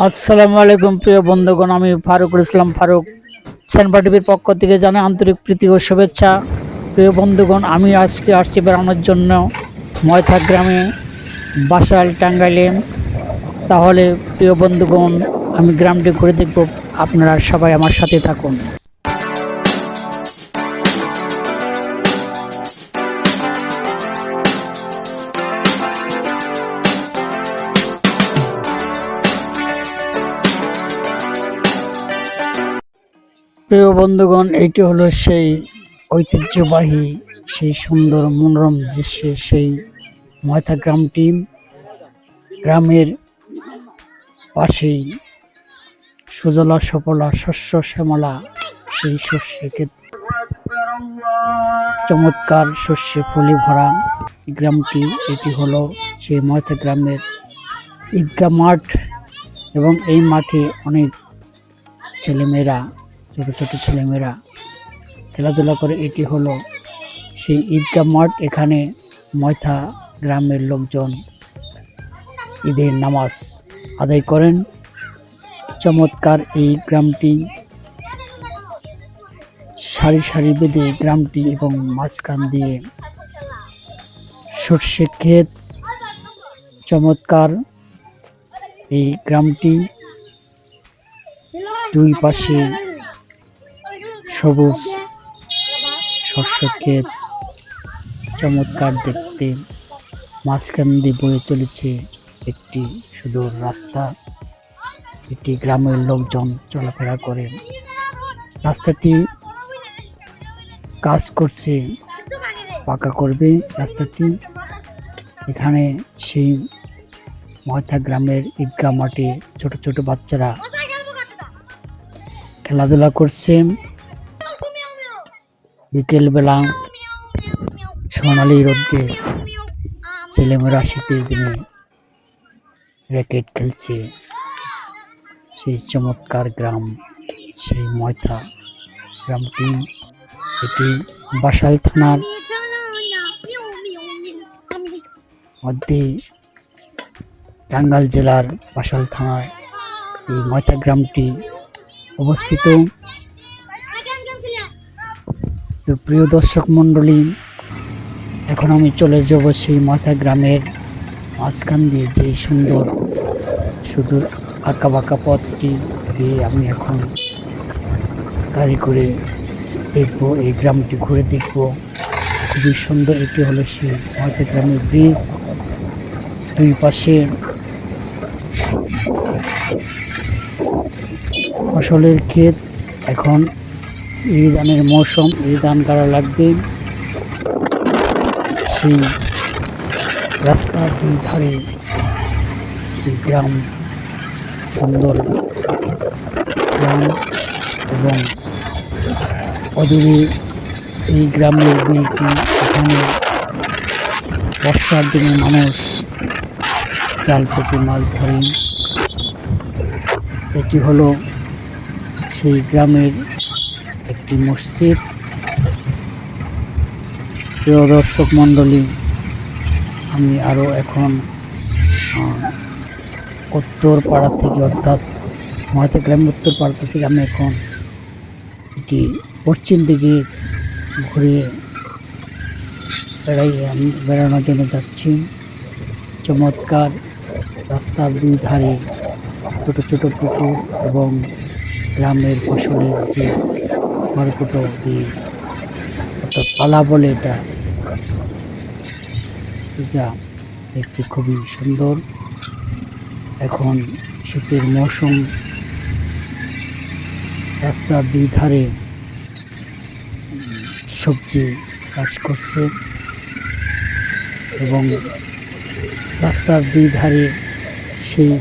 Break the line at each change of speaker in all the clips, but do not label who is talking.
আসসালামু আলাইকুম প্রিয় বন্ধুগণ, আমি ফারুকুল ইসলাম ফারুক সেনপা টিভির পক্ষ থেকে জানাই আন্তরিক প্রীতি ও শুভেচ্ছা। প্রিয় বন্ধুগণ, আমি আজকে আসছি বেড়ানোর জন্য ময়থা গ্রামে, বাসাইল টাঙ্গাইলে। তাহলে প্রিয় বন্ধুগণ, আমি গ্রামটি ঘুরে দেখব, আপনারা সবাই আমার সাথে থাকুন। প্রিয় বন্ধুগণ, এইটি হলো সেই ঐতিহ্যবাহী, সেই সুন্দর মনোরম দৃশ্যের সেই ময়থা গ্রামটি। গ্রামের পাশেই সুজলা সফলা শস্য শ্যামলা সেই শস্যকে চমৎকার শস্যে ফুলে ভরা গ্রামটি। এটি হলো সেই ময়থা গ্রামের ঈদগাহ মাঠ, এবং এই মাঠে অনেক ছেলেমেয়েরা, ছোট ছোট ছেলেমেয়েরা খেলাধুলা করে। এটি হলো সেই ঈদগাহ মাঠ। এখানে ময়থা গ্রামের লোকজন ঈদের নামাজ আদায় করেন। চমৎকার এই গ্রামটি, সারি সারি বেঁধে গ্রামটি, এবং মাঝখান দিয়ে সর্ষে ক্ষেত। চমৎকার এই গ্রামটি, দুই পাশে সবুজ শস্য ক্ষেত, চমৎকার দেখতে। মাঝখান দিয়ে বয়ে চলেছে একটি সুদূর রাস্তা। এটি গ্রামের লোকজন চলাফেরা করে। রাস্তাটি কাজ করছে, পাকা করবে রাস্তাটি। এখানে সেই ময়থা গ্রামের ঈদগাহ মাঠে ছোট ছোট বাচ্চারা খেলাধুলা করছে। বিকেলবেলা সোনালি রোদে ছেলেমেয়েরা শীতের দিনে র্যাকেট খেলছে। সেই চমৎকার গ্রাম সেই ময়থা গ্রামটি। এটি বাসাইল থানার মধ্যে, টাঙ্গাইল জেলার বাসাইল থানায় এই ময়থা গ্রামটি অবস্থিত। তো প্রিয় দর্শক মণ্ডলী, এখন আমি চলে যাব সেই ময়থা গ্রামের মাঝখান দিয়ে, যে সুন্দর সুদূর আঁকা বাঁকা পথটি দিয়ে আমি এখন গাড়ি করে দেখব, এই গ্রামটি ঘুরে দেখব। খুবই সুন্দর। এটি হলো সেই ময়থা গ্রামের ব্রিজ। দুই পাশে ফসলের ক্ষেত। এখন এই ধানের মৌসুম, এই ধান কাটা লাগবে। সেই রাস্তার দুই ধারে গ্রাম, সুন্দর গ্রাম, এবং অদূরে এই গ্রামের বিলটি। এখানে বর্ষার দিনে মানুষ জাল পেতে মাছ ধরেন। এটি হলো সেই গ্রামের একটি মসজিদ। প্রিয় দর্শক মণ্ডলী, আমি আরও এখন উত্তর পাড়া থেকে, অর্থাৎ ময়থা গ্রামের উত্তর পাড়া থেকে আমি এখন এটি পশ্চিম দিকে ঘুরে বেড়ানোর জন্য যাচ্ছি। চমৎকার রাস্তার দুই ধারে ছোট ছোট পুকুর, এবং গ্রামের ফসলের যে খড়কুটো দিয়ে, অর্থাৎ পালা বলে এটা দেখতে খুবই সুন্দর। এখন শীতের মৌসুম। রাস্তার দুই ধারে সবজি চাষ করছে, এবং রাস্তার দুই ধারে সেই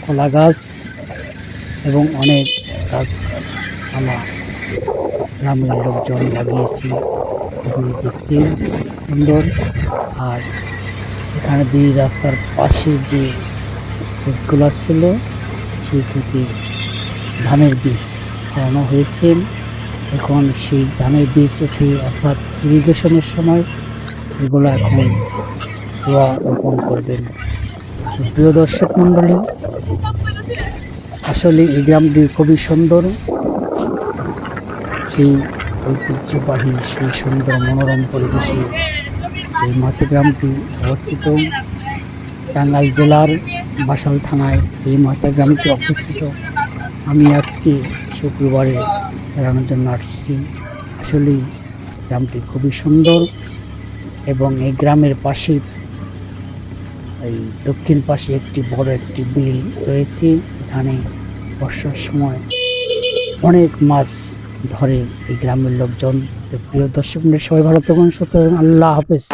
কলা গাছ এবং অনেক গাছ আমার গ্রামের লোকজন লাগিয়েছে। খুবই দেখতে সুন্দর। আর এখানে দুই রাস্তার পাশে যে ক্ষেতগুলো ছিল, সেই ক্ষেতে ধানের বীজ ফলানো হয়েছে। এখন সেই ধানের বীজ উঠে, অর্থাৎ ইরিগেশনের সময় এগুলো এখন রোপণ করবেন। প্রিয় দর্শক মণ্ডলী, আসলে এই গ্রামটি খুবই সুন্দর, সেই ঐতিহ্যবাহী সেই সুন্দর মনোরম পরিবেশে এই মাতে গ্রামটি অবস্থিত। টাঙ্গাইল জেলার বাসাল থানায় এই মাতে গ্রামটি অবস্থিত। আমি আজকে শুক্রবারে বেড়ানোর জন্য আসছি। আসলেই গ্রামটি খুবই সুন্দর এবং এই গ্রামের পাশে এই দক্ষিণ পাশে একটি বড় একটি বিল রয়েছে। এখানে বর্ষার সময় অনেক মাছ ধরে এই গ্রামের লোকজন। তো প্রিয় দর্শক, সবাই ভালো থাকুন, সুস্থ থাকুন। আল্লাহ হাফেজ।